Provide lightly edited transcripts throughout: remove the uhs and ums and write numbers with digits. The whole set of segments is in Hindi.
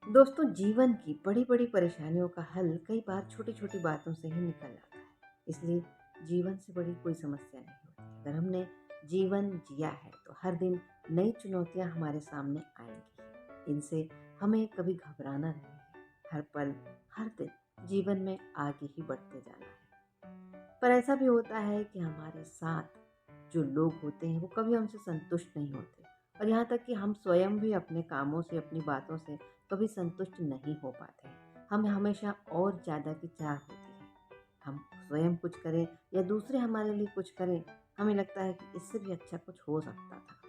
दोस्तों, जीवन की बड़ी बड़ी परेशानियों का हल कई बार छोटी छोटी बातों से ही निकल आता है। इसलिए जीवन से बड़ी कोई समस्या नहीं होती। अगर हमने जीवन जिया है तो हर दिन नई चुनौतियां हमारे सामने आएंगी। इनसे हमें कभी घबराना नहीं है। हर पल, हर दिन जीवन में आगे ही बढ़ते जाना है। पर ऐसा भी होता है कि हमारे साथ जो लोग होते हैं वो कभी हमसे संतुष्ट नहीं होते, और यहाँ तक कि हम स्वयं भी अपने कामों से, अपनी बातों से कभी संतुष्ट नहीं हो पाते। हमें हमेशा और ज़्यादा की चाह होती है। हम स्वयं कुछ करें या दूसरे हमारे लिए कुछ करें, हमें लगता है कि इससे भी अच्छा कुछ हो सकता था,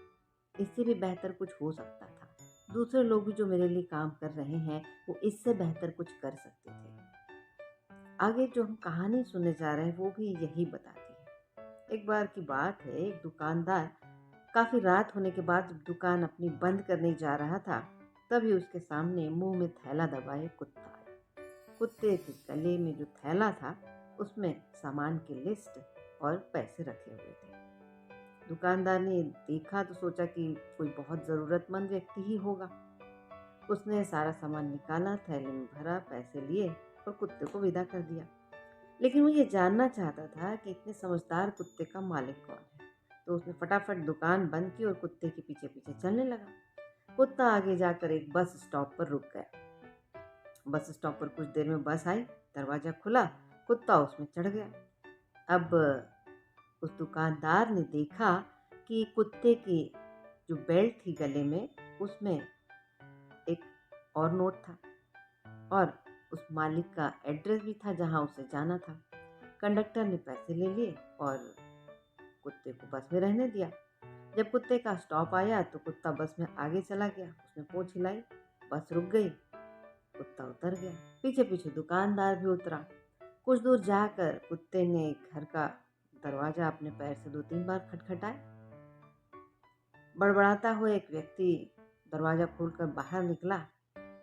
इससे भी बेहतर कुछ हो सकता था। दूसरे लोग भी जो मेरे लिए काम कर रहे हैं वो इससे बेहतर कुछ कर सकते थे। आगे जो हम कहानी सुनने जा रहे हैं वो भी यही बताती है। एक बार की बात है, एक दुकानदार काफी रात होने के बाद जब दुकान अपनी बंद करने जा रहा था, तभी उसके सामने मुंह में थैला दबाए कुत्ता आया। कुत्ते के गले में जो थैला था उसमें सामान की लिस्ट और पैसे रखे हुए थे। दुकानदार ने देखा तो सोचा कि कोई बहुत जरूरतमंद व्यक्ति ही होगा। उसने सारा सामान निकाला, थैले में भरा, पैसे लिए और कुत्ते को विदा कर दिया। लेकिन वो ये जानना चाहता था कि इतने समझदार कुत्ते का मालिक कौन है। तो उसने फटाफट दुकान बंद की और कुत्ते के पीछे पीछे चलने लगा। कुत्ता आगे जाकर एक बस स्टॉप पर रुक गया। बस स्टॉप पर कुछ देर में बस आई, दरवाजा खुला, कुत्ता उसमें चढ़ गया। अब उस दुकानदार ने देखा कि कुत्ते की जो बेल्ट थी गले में, उसमें एक और नोट था, और उस मालिक का एड्रेस भी था जहां उसे जाना था। कंडक्टर ने पैसे ले लिए और कुत्ते को बस में रहने दिया। जब कुत्ते का स्टॉप आया तो कुत्ता बस में आगे चला गया। उसने पूंछ हिलाई, बस रुक गई, कुत्ता उतर गया। पीछे पीछे दुकानदार भी उतरा। कुछ दूर जाकर कुत्ते ने घर का दरवाजा अपने पैर से 2-3 बार खटखटाया। बड़बड़ाता हुआ एक व्यक्ति दरवाजा खोलकर बाहर निकला,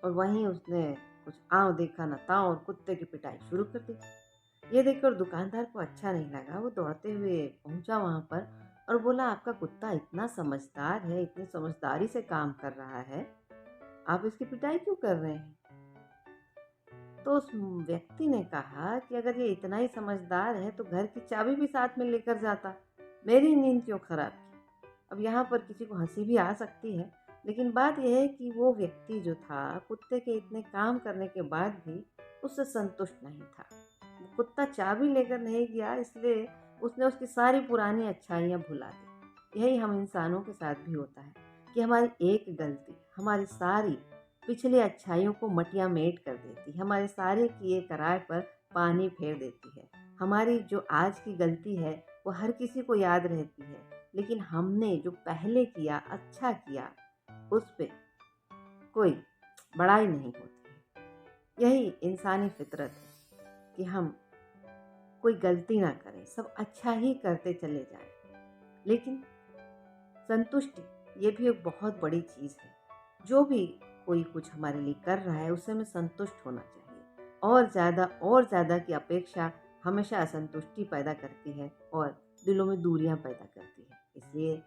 और वहीं उसने कुछ आंव देखा न ताव, और कुत्ते की पिटाई शुरू कर दी। ये देखकर दुकानदार को अच्छा नहीं लगा। वो दौड़ते हुए पहुंचा वहां पर और बोला, आपका कुत्ता इतना समझदार है, इतनी समझदारी से काम कर रहा है, आप इसकी पिटाई क्यों कर रहे हैं? तो उस व्यक्ति ने कहा कि अगर ये इतना ही समझदार है तो घर की चाबी भी साथ में लेकर जाता, मेरी नींद क्यों खराब की? अब यहाँ पर किसी को हंसी भी आ सकती है, लेकिन बात यह है कि वो व्यक्ति जो था, कुत्ते के इतने काम करने के बाद भी उससे संतुष्ट नहीं था। वो कुत्ता चाबी लेकर नहीं गया, इसलिए उसने उसकी सारी पुरानी अच्छाइयाँ भुला दी। यही हम इंसानों के साथ भी होता है कि हमारी एक गलती हमारी सारी पिछली अच्छाइयों को मटिया मेट कर देती है, हमारे सारे किए कराए पर पानी फेर देती है। हमारी जो आज की गलती है वो हर किसी को याद रहती है, लेकिन हमने जो पहले किया, अच्छा किया, उस पे कोई बड़ाई नहीं होती है। यही इंसानी फितरत है कि हम कोई गलती ना करें, सब अच्छा ही करते चले जाएं। लेकिन संतुष्टि ये भी एक बहुत बड़ी चीज़ है। जो भी कोई कुछ हमारे लिए कर रहा है उससे हमें संतुष्ट होना चाहिए। और ज़्यादा की अपेक्षा हमेशा असंतुष्टि पैदा करती है और दिलों में दूरियां पैदा करती है। इसलिए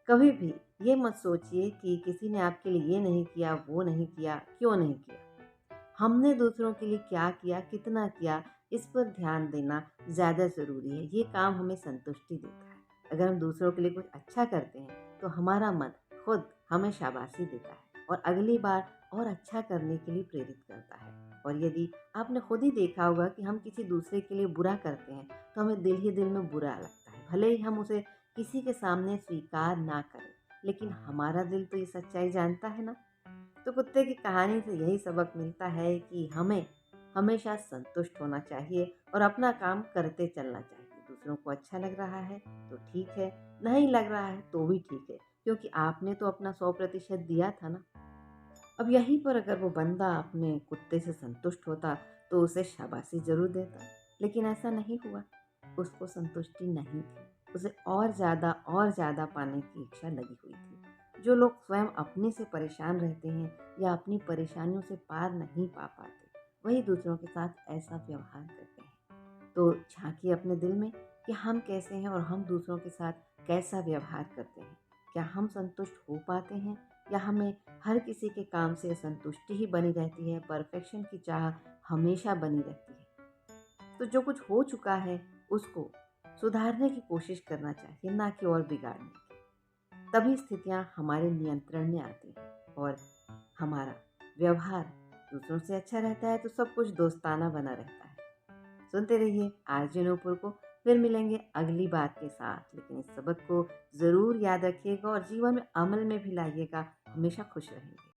कभी भी ये मत सोचिए कि किसी ने आपके लिए ये नहीं किया, वो नहीं किया, क्यों नहीं किया। हमने दूसरों के लिए क्या किया, कितना किया, इस पर ध्यान देना ज़्यादा ज़रूरी है। ये काम हमें संतुष्टि देता है। अगर हम दूसरों के लिए कुछ अच्छा करते हैं तो हमारा मन खुद हमें शाबाशी देता है और अगली बार और अच्छा करने के लिए प्रेरित करता है। और यदि आपने खुद ही देखा होगा कि हम किसी दूसरे के लिए बुरा करते हैं तो हमें दिल ही दिल में बुरा लगता है, भले ही हम उसे किसी के सामने स्वीकार ना करें, लेकिन हमारा दिल तो ये सच्चाई जानता है ना। तो कुत्ते की कहानी से यही सबक मिलता है कि हमें हमेशा संतुष्ट होना चाहिए और अपना काम करते चलना चाहिए। दूसरों को अच्छा लग रहा है तो ठीक है, नहीं लग रहा है तो भी ठीक है, क्योंकि आपने तो अपना 100% दिया था ना। अब यहीं पर अगर वो बंदा अपने कुत्ते से संतुष्ट होता तो उसे शाबाशी जरूर देता, लेकिन ऐसा नहीं हुआ। उसको संतुष्टि नहीं थी, उसे और ज़्यादा पाने की इच्छा लगी हुई थी। जो लोग स्वयं अपने से परेशान रहते हैं या अपनी परेशानियों से पार नहीं पा पाते, वही दूसरों के साथ ऐसा व्यवहार करते हैं। तो झांकिए अपने दिल में कि हम कैसे हैं और हम दूसरों के साथ कैसा व्यवहार करते हैं। क्या हम संतुष्ट हो पाते हैं या हमें हर किसी के काम से असंतुष्टि ही बनी रहती है, परफेक्शन की चाह हमेशा बनी रहती है। तो जो कुछ हो चुका है उसको सुधारने की कोशिश करना चाहिए, ना कि और बिगाड़ने की। तभी स्थितियाँ हमारे नियंत्रण में आती हैं और हमारा व्यवहार दूसरों से अच्छा रहता है, तो सब कुछ दोस्ताना बना रहता है। सुनते रहिए आरजे नूपुर को। फिर मिलेंगे अगली बात के साथ, लेकिन इस सबक को ज़रूर याद रखिएगा और जीवन में अमल में भी लाइएगा। हमेशा खुश रहेंगे।